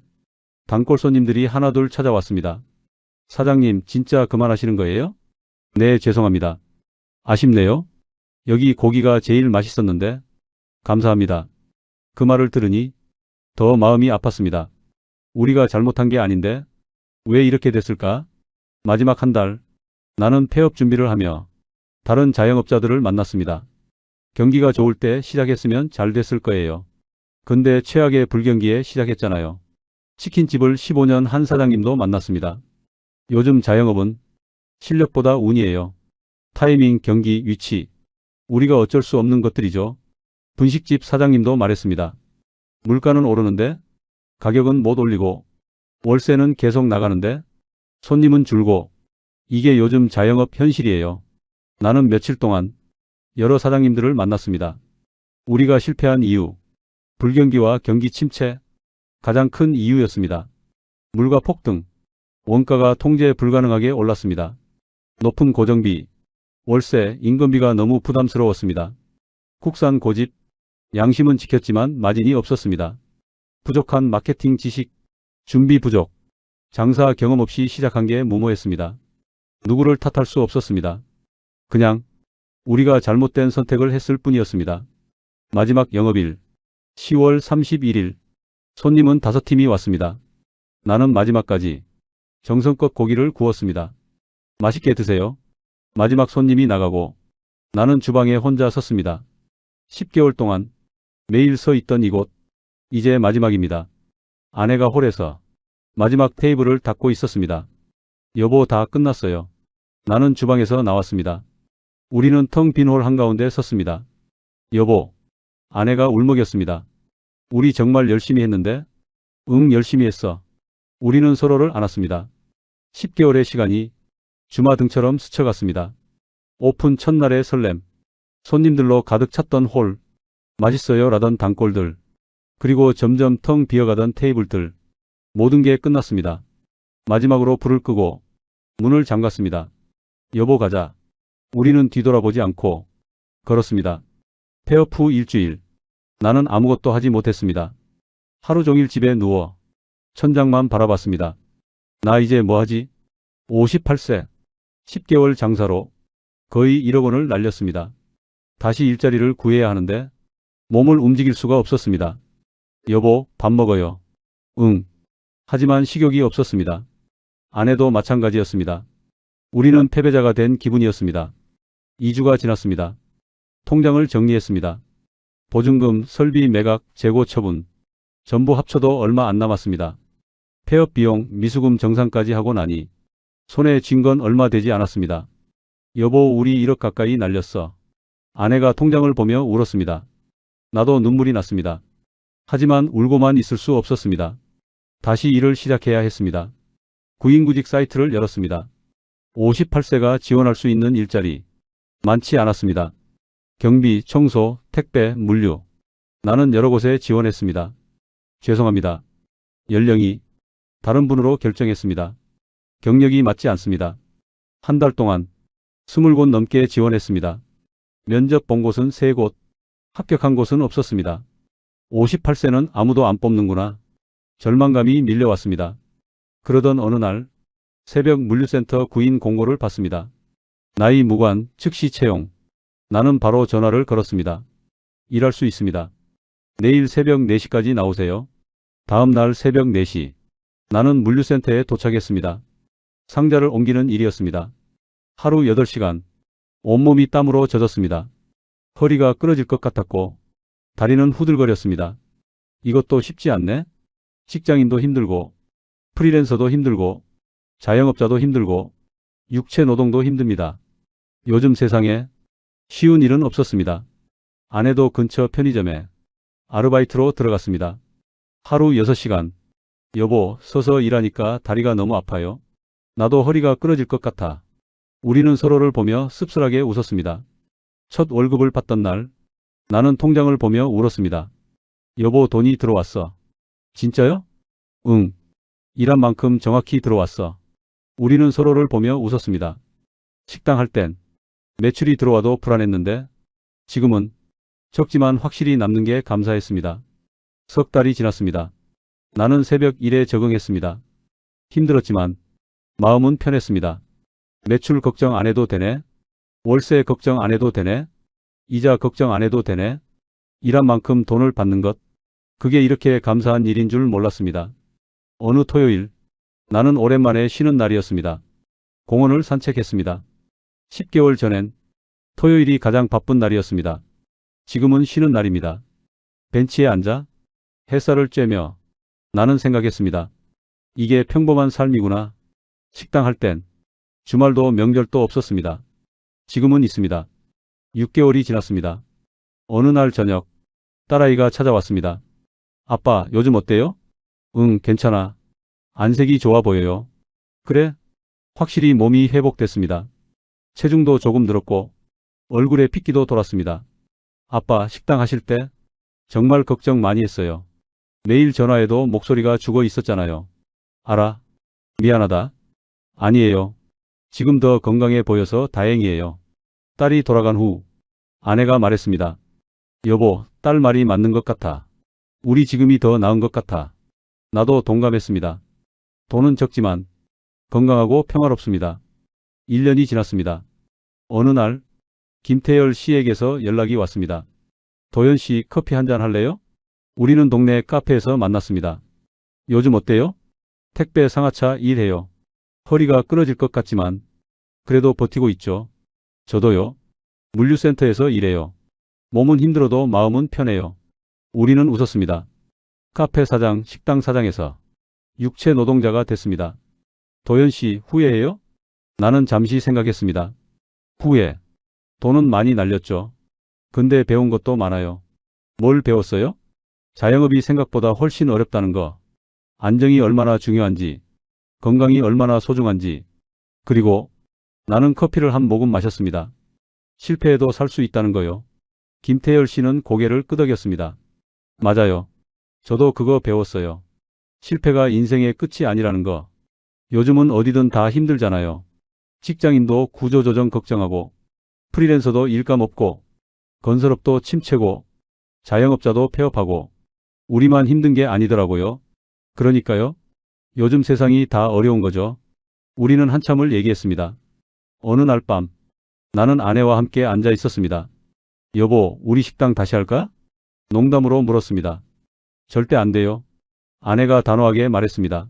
단골 손님들이 하나둘 찾아왔습니다. 사장님, 진짜 그만하시는 거예요? 네, 죄송합니다. 아쉽네요. 여기 고기가 제일 맛있었는데. 감사합니다. 그 말을 들으니 더 마음이 아팠습니다. 우리가 잘못한 게 아닌데 왜 이렇게 됐을까? 마지막 한 달, 나는 폐업 준비를 하며 다른 자영업자들을 만났습니다. 경기가 좋을 때 시작했으면 잘 됐을 거예요. 근데 최악의 불경기에 시작했잖아요. 치킨집을 15년 한 사장님도 만났습니다. 요즘 자영업은 실력보다 운이에요. 타이밍, 경기, 위치, 우리가 어쩔 수 없는 것들이죠. 분식집 사장님도 말했습니다. 물가는 오르는데 가격은 못 올리고 월세는 계속 나가는데 손님은 줄고, 이게 요즘 자영업 현실이에요. 나는 며칠 동안 여러 사장님들을 만났습니다. 우리가 실패한 이유, 불경기와 경기 침체, 가장 큰 이유였습니다. 물가 폭등, 원가가 통제 불가능하게 올랐습니다. 높은 고정비, 월세, 인건비가 너무 부담스러웠습니다. 국산 고집, 양심은 지켰지만 마진이 없었습니다. 부족한 마케팅 지식, 준비 부족, 장사 경험 없이 시작한 게 무모했습니다. 누구를 탓할 수 없었습니다. 그냥 우리가 잘못된 선택을 했을 뿐이었습니다. 마지막 영업일, 10월 31일, 손님은 5팀이 왔습니다. 나는 마지막까지 정성껏 고기를 구웠습니다. 맛있게 드세요. 마지막 손님이 나가고 나는 주방에 혼자 섰습니다. 10개월 동안 매일 서 있던 이곳, 이제 마지막입니다. 아내가 홀에서 마지막 테이블을 닦고 있었습니다. 여보, 다 끝났어요. 나는 주방에서 나왔습니다. 우리는 텅 빈 홀 한가운데 섰습니다. 여보, 아내가 울먹였습니다. 우리 정말 열심히 했는데? 응, 열심히 했어. 우리는 서로를 안았습니다. 10개월의 시간이 주마등처럼 스쳐갔습니다. 오픈 첫날의 설렘, 손님들로 가득 찼던 홀, 맛있어요 라던 단골들, 그리고 점점 텅 비어가던 테이블들, 모든 게 끝났습니다. 마지막으로 불을 끄고 문을 잠갔습니다. 여보, 가자. 우리는 뒤돌아보지 않고 걸었습니다. 폐업 후 일주일, 나는 아무것도 하지 못했습니다. 하루 종일 집에 누워 천장만 바라봤습니다. 나 이제 뭐하지? 58세, 10개월 장사로 거의 1억 원을 날렸습니다. 다시 일자리를 구해야 하는데 몸을 움직일 수가 없었습니다. 여보, 밥 먹어요. 응. 하지만 식욕이 없었습니다. 아내도 마찬가지였습니다. 우리는 패배자가 된 기분이었습니다. 2주가 지났습니다. 통장을 정리했습니다. 보증금, 설비 매각, 재고 처분. 전부 합쳐도 얼마 안 남았습니다. 폐업 비용, 미수금 정산까지 하고 나니 손에 쥔 건 얼마 되지 않았습니다. 여보, 우리 1억 가까이 날렸어. 아내가 통장을 보며 울었습니다. 나도 눈물이 났습니다. 하지만 울고만 있을 수 없었습니다. 다시 일을 시작해야 했습니다. 구인구직 사이트를 열었습니다. 58세가 지원할 수 있는 일자리. 많지 않았습니다. 경비, 청소, 택배, 물류. 나는 여러 곳에 지원했습니다. 죄송합니다. 연령이 다른 분으로 결정했습니다. 경력이 맞지 않습니다. 한 달 동안 20곳 넘게 지원했습니다. 면접 본 곳은 3곳, 합격한 곳은 없었습니다. 58세는 아무도 안 뽑는구나. 절망감이 밀려왔습니다. 그러던 어느 날 새벽 물류센터 구인 공고를 봤습니다. 나이 무관, 즉시 채용. 나는 바로 전화를 걸었습니다. 일할 수 있습니다. 내일 새벽 4시까지 나오세요. 다음 날 새벽 4시. 나는 물류센터에 도착했습니다. 상자를 옮기는 일이었습니다. 하루 8시간. 온몸이 땀으로 젖었습니다. 허리가 끊어질 것 같았고 다리는 후들거렸습니다. 이것도 쉽지 않네. 직장인도 힘들고 프리랜서도 힘들고 자영업자도 힘들고 육체 노동도 힘듭니다. 요즘 세상에 쉬운 일은 없었습니다. 아내도 근처 편의점에 아르바이트로 들어갔습니다. 하루 6시간. 여보, 서서 일하니까 다리가 너무 아파요. 나도 허리가 끊어질 것 같아. 우리는 서로를 보며 씁쓸하게 웃었습니다. 첫 월급을 받던 날 나는 통장을 보며 울었습니다. 여보, 돈이 들어왔어. 진짜요? 응. 일한 만큼 정확히 들어왔어. 우리는 서로를 보며 웃었습니다. 식당 할 땐 매출이 들어와도 불안했는데 지금은 적지만 확실히 남는 게 감사했습니다. 석 달이 지났습니다. 나는 새벽 일에 적응했습니다. 힘들었지만 마음은 편했습니다. 매출 걱정 안 해도 되네. 월세 걱정 안 해도 되네. 이자 걱정 안 해도 되네. 일한 만큼 돈을 받는 것. 그게 이렇게 감사한 일인 줄 몰랐습니다. 어느 토요일 나는 오랜만에 쉬는 날이었습니다. 공원을 산책했습니다. 10개월 전엔 토요일이 가장 바쁜 날이었습니다. 지금은 쉬는 날입니다. 벤치에 앉아 햇살을 쬐며 나는 생각했습니다. 이게 평범한 삶이구나. 식당 할 땐 주말도 명절도 없었습니다. 지금은 있습니다. 6개월이 지났습니다. 어느 날 저녁 딸아이가 찾아왔습니다. 아빠, 요즘 어때요? 응, 괜찮아. 안색이 좋아 보여요. 그래? 확실히 몸이 회복됐습니다. 체중도 조금 늘었고 얼굴에 핏기도 돌았습니다. 아빠, 식당 하실 때 정말 걱정 많이 했어요. 매일 전화해도 목소리가 죽어 있었잖아요. 알아. 미안하다. 아니에요. 지금 더 건강해 보여서 다행이에요. 딸이 돌아간 후 아내가 말했습니다. 여보, 딸 말이 맞는 것 같아. 우리 지금이 더 나은 것 같아. 나도 동감했습니다. 돈은 적지만 건강하고 평화롭습니다. 1년이 지났습니다. 어느 날 김태열 씨에게서 연락이 왔습니다. 도연 씨, 커피 한잔 할래요? 우리는 동네 카페에서 만났습니다. 요즘 어때요? 택배 상하차 일해요. 허리가 끊어질 것 같지만 그래도 버티고 있죠. 저도요. 물류센터에서 일해요. 몸은 힘들어도 마음은 편해요. 우리는 웃었습니다. 카페 사장, 식당 사장에서 육체 노동자가 됐습니다. 도연 씨, 후회해요? 나는 잠시 생각했습니다. 후회. 돈은 많이 날렸죠. 근데 배운 것도 많아요. 뭘 배웠어요? 자영업이 생각보다 훨씬 어렵다는 거. 안정이 얼마나 중요한지, 건강이 얼마나 소중한지. 그리고 나는 커피를 한 모금 마셨습니다. 실패해도 살 수 있다는 거요. 김태열 씨는 고개를 끄덕였습니다. 맞아요. 저도 그거 배웠어요. 실패가 인생의 끝이 아니라는 거. 요즘은 어디든 다 힘들잖아요. 직장인도 구조조정 걱정하고, 프리랜서도 일감 없고, 건설업도 침체고, 자영업자도 폐업하고, 우리만 힘든 게 아니더라고요. 그러니까요. 요즘 세상이 다 어려운 거죠. 우리는 한참을 얘기했습니다. 어느 날 밤 나는 아내와 함께 앉아 있었습니다. 여보, 우리 식당 다시 할까? 농담으로 물었습니다. 절대 안 돼요. 아내가 단호하게 말했습니다.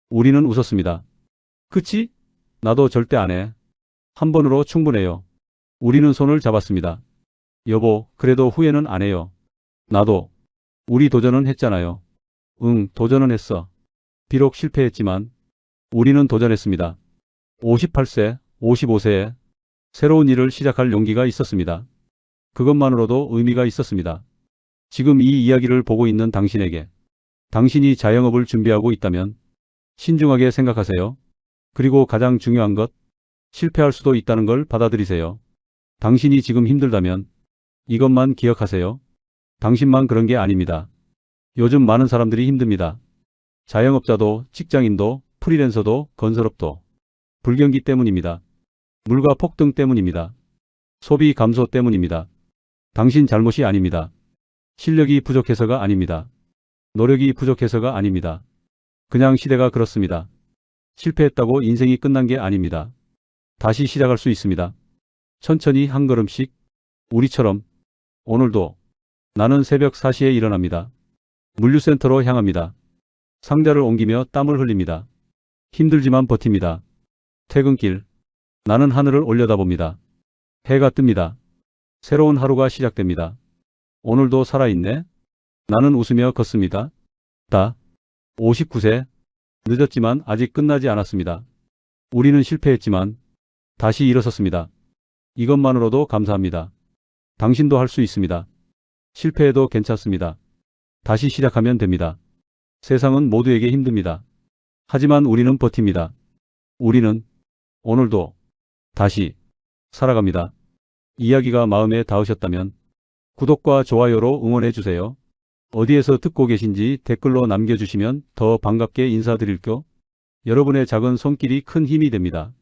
우리는 웃었습니다. 그치? 나도 절대 안 해. 한 번으로 충분해요. 우리는 손을 잡았습니다. 여보, 그래도 후회는 안 해요. 나도. 우리 도전은 했잖아요. 응, 도전은 했어. 비록 실패했지만 우리는 도전했습니다. 58세, 55세에 새로운 일을 시작할 용기가 있었습니다. 그것만으로도 의미가 있었습니다. 지금 이 이야기를 보고 있는 당신에게 당신이 자영업을 준비하고 있다면 신중하게 생각하세요. 그리고 가장 중요한 것, 실패할 수도 있다는 걸 받아들이세요. 당신이 지금 힘들다면 이것만 기억하세요. 당신만 그런 게 아닙니다. 요즘 많은 사람들이 힘듭니다. 자영업자도, 직장인도, 프리랜서도, 건설업도. 불경기 때문입니다. 물가 폭등 때문입니다. 소비 감소 때문입니다. 당신 잘못이 아닙니다. 실력이 부족해서가 아닙니다. 노력이 부족해서가 아닙니다. 그냥 시대가 그렇습니다. 실패했다고 인생이 끝난 게 아닙니다. 다시 시작할 수 있습니다. 천천히 한 걸음씩. 우리처럼. 오늘도 나는 새벽 4시에 일어납니다. 물류센터로 향합니다. 상자를 옮기며 땀을 흘립니다. 힘들지만 버팁니다. 퇴근길. 나는 하늘을 올려다봅니다. 해가 뜹니다. 새로운 하루가 시작됩니다. 오늘도 살아있네. 나는 웃으며 걷습니다. 59세. 늦었지만 아직 끝나지 않았습니다. 우리는 실패했지만 다시 일어섰습니다. 이것만으로도 감사합니다. 당신도 할 수 있습니다. 실패해도 괜찮습니다. 다시 시작하면 됩니다. 세상은 모두에게 힘듭니다. 하지만 우리는 버팁니다. 우리는 오늘도 다시 살아갑니다. 이야기가 마음에 닿으셨다면 구독과 좋아요로 응원해주세요. 어디에서 듣고 계신지 댓글로 남겨주시면 더 반갑게 인사드릴게요. 여러분의 작은 손길이 큰 힘이 됩니다.